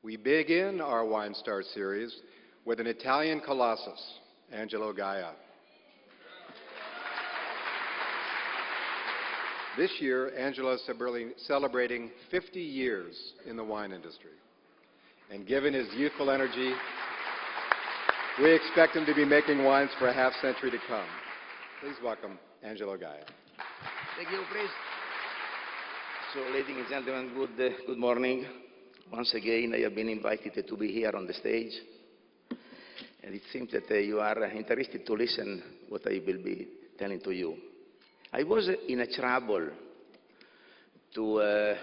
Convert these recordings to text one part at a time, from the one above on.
We begin our Wine Star series with an Italian colossus, Angelo Gaja. This year, Angelo is celebrating 50 years in the wine industry. And given his youthful energy, we expect him to be making wines for a half-century to come. Please welcome Angelo Gaja. Thank you, please. So, ladies and gentlemen, good morning. Once again, I have been invited to be here on the stage. And it seems that you are interested to listen what I will be telling to you. I was in a trouble to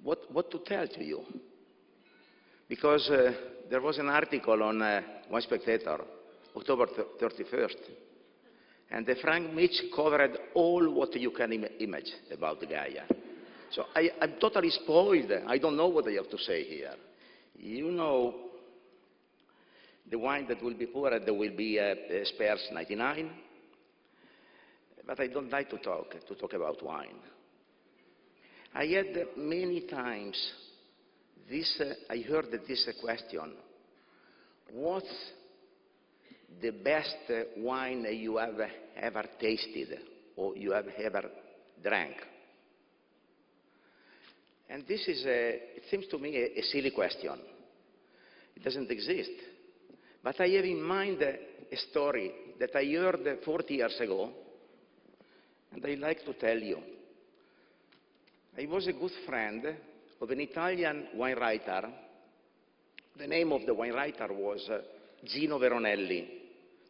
what to tell to you, because there was an article on Wine Spectator, October 31st, and Frank Mitch covered all what you can imagine about Gaja. So I'm totally spoiled. I don't know what I have to say here. You know, the wine that will be poured, there will be Spares 99. But I don't like to talk about wine. I had many times I heard this question: what's the best wine you have ever tasted or you have ever drank? And this is it seems to me a silly question. It doesn't exist. But I have in mind a story that I heard 40 years ago, and I like to tell you. I was a good friend of an Italian wine writer. The name of the wine writer was Gino Veronelli,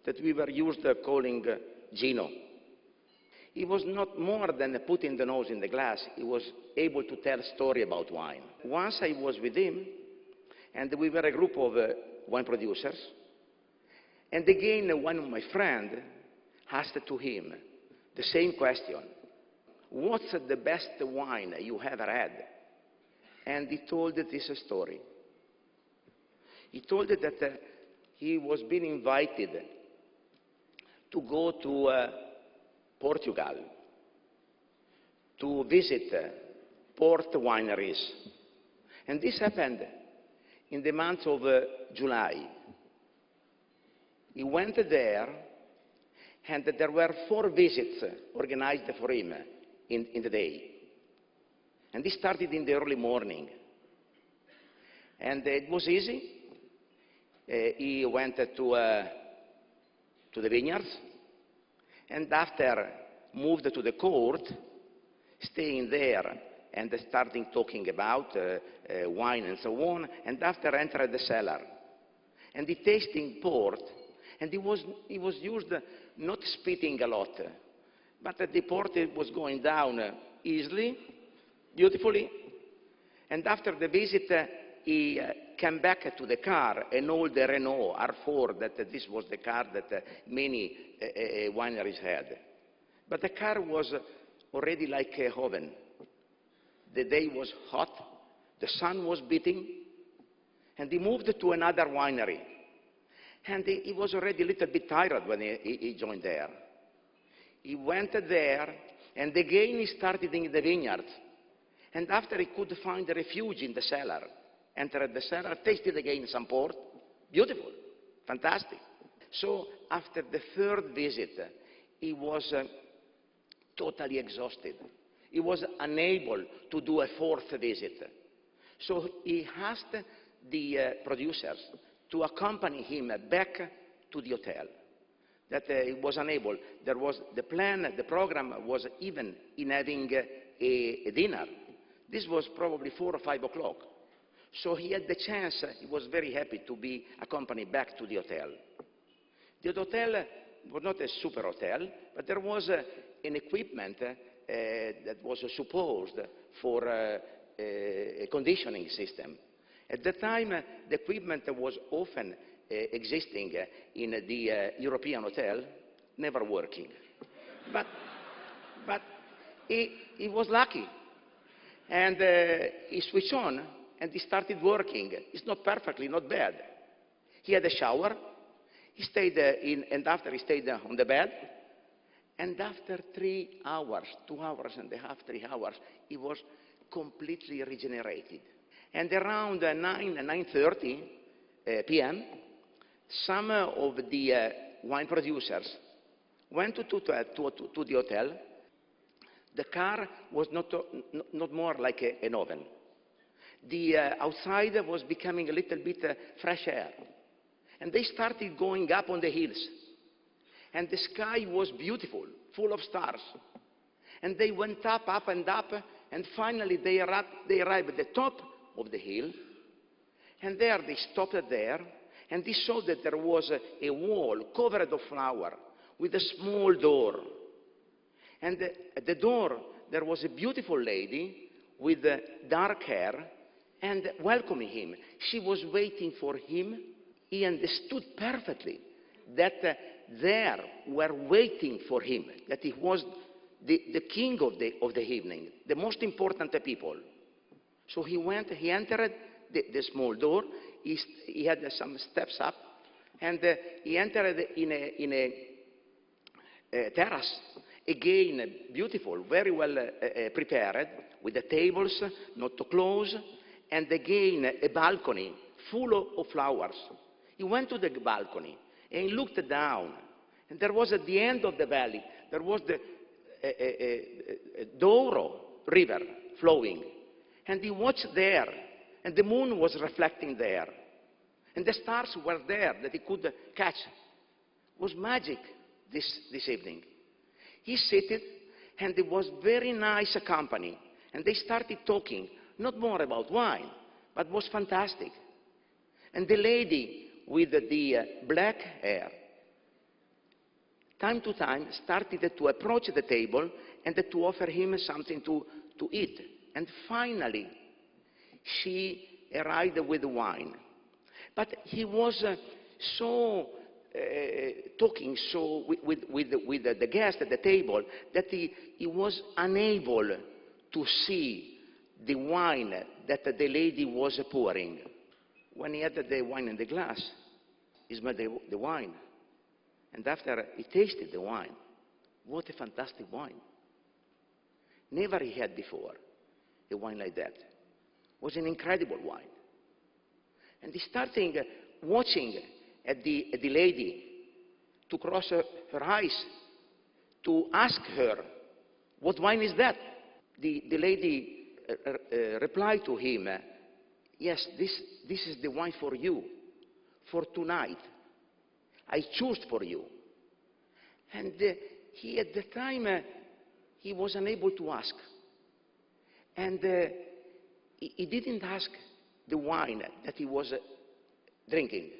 that we were used to calling Gino. He was not more than putting the nose in the glass. He was able to tell a story about wine. Once I was with him, and we were a group of wine producers, and again one of my friends asked to him the same question: what's the best wine you ever had? And he told this story. He told that he was being invited to go to Portugal to visit port wineries. And this happened in the month of July. He went there, and there were 4 visits organized for him in the day. And he started in the early morning. And it was easy. He went to the vineyards, and after moved to the court, staying there and starting talking about wine and so on, and after entered the cellar. And he tasting port, and he was used not spitting a lot, but the port was going down easily, beautifully. And after the visit, he came back to the car, an old Renault R4, that this was the car that many wineries had. But the car was already like a oven. The day was hot, the sun was beating, and he moved to another winery. And he was already a little bit tired when he joined there. He went there, and again he started in the vineyards. And after he could find a refuge in the cellar, entered the cellar, tasted again some port. Beautiful, fantastic. So after the 3rd visit, he was totally exhausted. He was unable to do a 4th visit. So he asked the producers to accompany him back to the hotel. That he was unable. There was the plan, the program was even in having a dinner. This was probably 4 or 5 o'clock. So he had the chance, he was very happy to be accompanied back to the hotel. The hotel was not a super hotel, but there was an equipment that was supposed for a conditioning system. At the time, the equipment was often existing in the European hotel, never working. But he was lucky. And he switched on, and he started working. It's not perfectly, not bad. He had a shower. He stayed and after he stayed on the bed. And after 3 hours, 2 hours and a half, 3 hours, he was completely regenerated. And around 9:30 p.m., some of the wine producers went to the hotel. The car was not more like an oven. The outside was becoming a little bit fresh air. And they started going up on the hills. And the sky was beautiful, full of stars. And they went up, and finally they arrived at the top of the hill. And there they stopped there, and they saw that there was a wall covered with flower with a small door. And at the door, there was a beautiful lady with dark hair and welcoming him. She was waiting for him. He understood perfectly that there were waiting for him, that he was the king of the evening, the most important people. So he entered the small door. He had some steps up, and he entered in a terrace, again beautiful, very well prepared, with the tables not too close, and again a balcony full of flowers. He went to the balcony and he looked down, and there was at the end of the valley, there was the Douro river flowing, and he watched there, and the moon was reflecting there, and the stars were there that he could catch. It was magic this evening. He seated, and it was very nice company, and they started talking, not more about wine, but it was fantastic. And the lady with the black hair, time to time, started to approach the table and to offer him something to eat. And finally, she arrived with wine. But he was talking so with the guest at the table that he was unable to see the wine that the lady was pouring. When he had the wine in the glass, he smelled the wine. And after he tasted the wine, what a fantastic wine. Never he had before a wine like that. It was an incredible wine. And he started watching at the lady to cross her eyes, to ask her, what wine is that? The lady replied to him, yes, this is the wine for you, for tonight. I chose for you. And he, at the time, he was unable to ask. And he didn't ask the wine that he was drinking,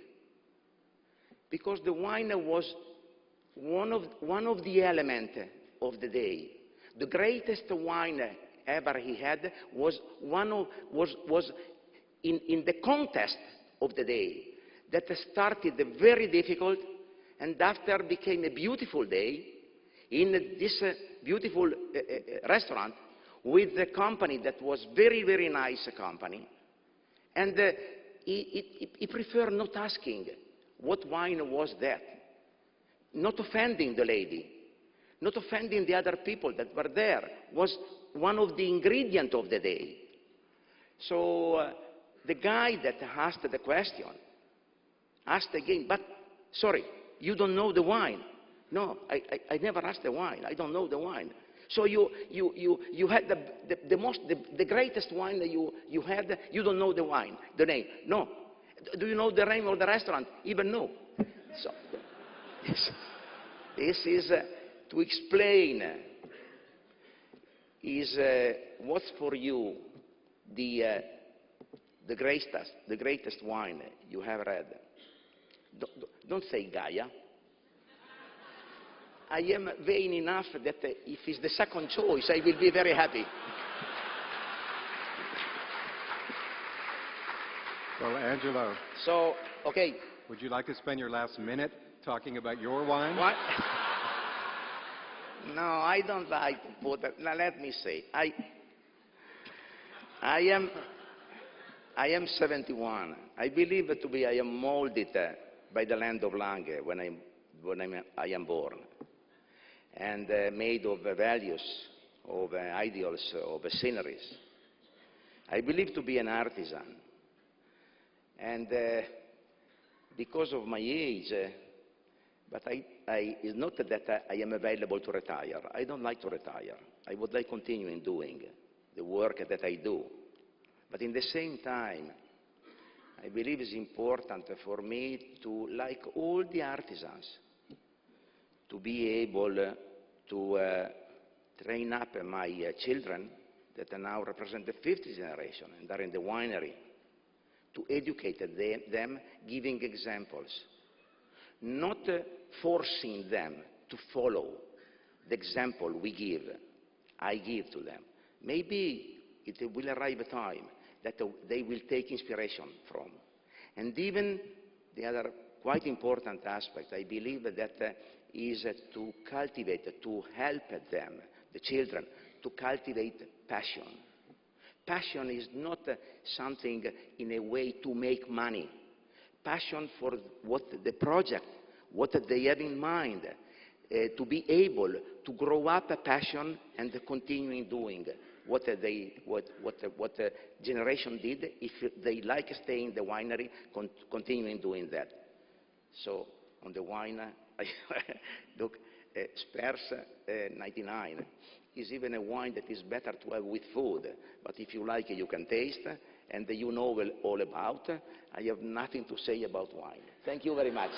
because the wine was one of the elements of the day. The greatest wine ever he had was in the contest of the day that started very difficult and after became a beautiful day in this beautiful restaurant with a company that was very, very nice company. And he preferred not asking what wine was that, not offending the lady, not offending the other people that were there, was one of the ingredients of the day. So the guy that asked the question asked again, but sorry, you don't know the wine. No, I never asked the wine. I don't know the wine. So you had the greatest wine that you had. You don't know the wine, the name. No. Do you know the name of the restaurant? Even no. So this is to explain what's for you the greatest wine you have read. Don't say Gaja. I am vain enough that if it's the second choice, I will be very happy. Well, Angelo. So, okay. Would you like to spend your last minute talking about your wine? What? No, I don't like to put that. Now, let me say, I am 71. I believe I am molded by the land of Lange when I am born, and made of values, of ideals, of sceneries. I believe to be an artisan. And because of my age, but it's not that I am available to retire. I don't like to retire. I would like continuing doing the work that I do. But in the same time, I believe it's important for me to, like all the artisans, to be able to train up my children that now represent the fifth generation and are in the winery, to educate them, giving examples, not forcing them to follow the example I give to them. Maybe it will arrive a time that they will take inspiration from. And even the other quite important aspect, I believe that is to cultivate, to help them, the children, to cultivate passion. Passion is not something in a way to make money. Passion for what the project, what they have in mind, to be able to grow up a passion and continuing doing what the generation did. If they like staying in the winery, continuing doing that. So on the wine, look, Spurs 99 is even a wine that is better to have with food. But if you like it, you can taste, and you know all about. I have nothing to say about wine. Thank you very much.